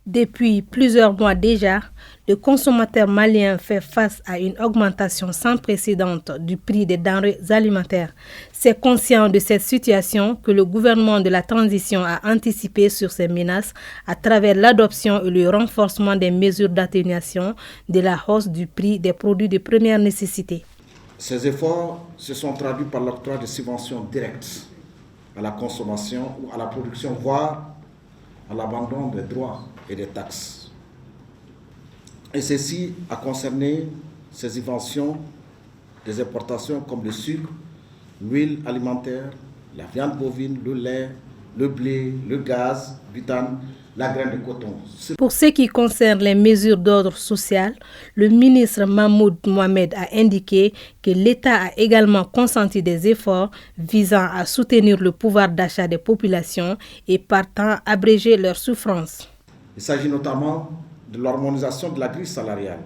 Depuis plusieurs mois déjà, le consommateur malien fait face à une augmentation sans précédent du prix des denrées alimentaires. C'est conscient de cette situation que le gouvernement de la transition a anticipé sur ces menaces à travers l'adoption et le renforcement des mesures d'atténuation de la hausse du prix des produits de première nécessité. Ces efforts se sont traduits par l'octroi de subventions directes à la consommation ou à la production, voire à l'abandon des droits et des taxes. Et ceci a concerné ces subventions des importations comme le sucre, l'huile alimentaire, la viande bovine, le lait, le blé, le gaz, butane, la graine de coton. Pour ce qui concerne les mesures d'ordre social, le ministre Mahmoud Mohamed a indiqué que l'État a également consenti des efforts visant à soutenir le pouvoir d'achat des populations et partant abréger leurs souffrances. Il s'agit notamment de l'harmonisation de la grille salariale,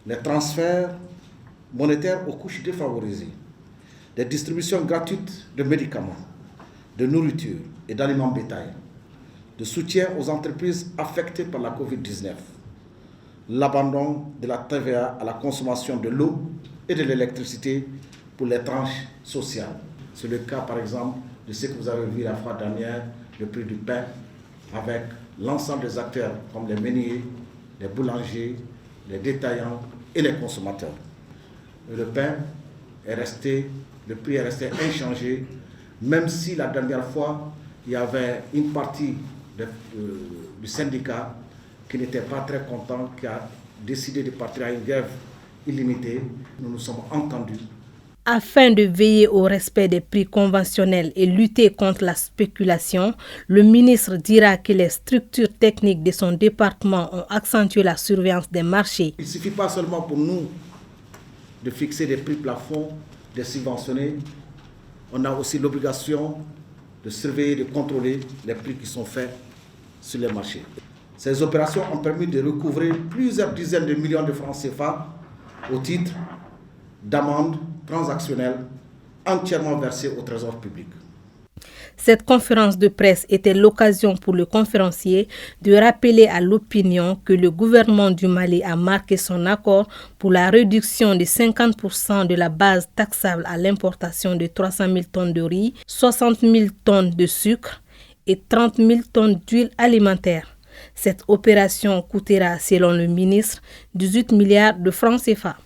les transferts monétaires aux couches défavorisées, des distributions gratuites de médicaments, de nourriture et d'aliments bétail, de soutien aux entreprises affectées par la Covid-19, l'abandon de la TVA à la consommation de l'eau et de l'électricité pour les tranches sociales. C'est le cas par exemple de ce que vous avez vu la fois dernière, le prix du pain, avec l'ensemble des acteurs comme les meuniers, les boulangers, les détaillants et les consommateurs. Le pain le prix est resté inchangé, même si la dernière fois, il y avait une partie du syndicat qui n'était pas très content, qui a décidé de partir à une grève illimitée. Nous nous sommes entendus. Afin de veiller au respect des prix conventionnels et lutter contre la spéculation, le ministre dira que les structures techniques de son département ont accentué la surveillance des marchés. Il ne suffit pas seulement pour nous de fixer des prix plafonds, de subventionner. On a aussi l'obligation de surveiller, de contrôler les prix qui sont faits sur les marchés. Ces opérations ont permis de recouvrer plusieurs dizaines de millions de francs CFA au titre d'amendes transactionnelles entièrement versées au Trésor public. Cette conférence de presse était l'occasion pour le conférencier de rappeler à l'opinion que le gouvernement du Mali a marqué son accord pour la réduction de 50% de la base taxable à l'importation de 300 000 tonnes de riz, 60 000 tonnes de sucre et 30 000 tonnes d'huile alimentaire. Cette opération coûtera, selon le ministre, 18 milliards de francs CFA.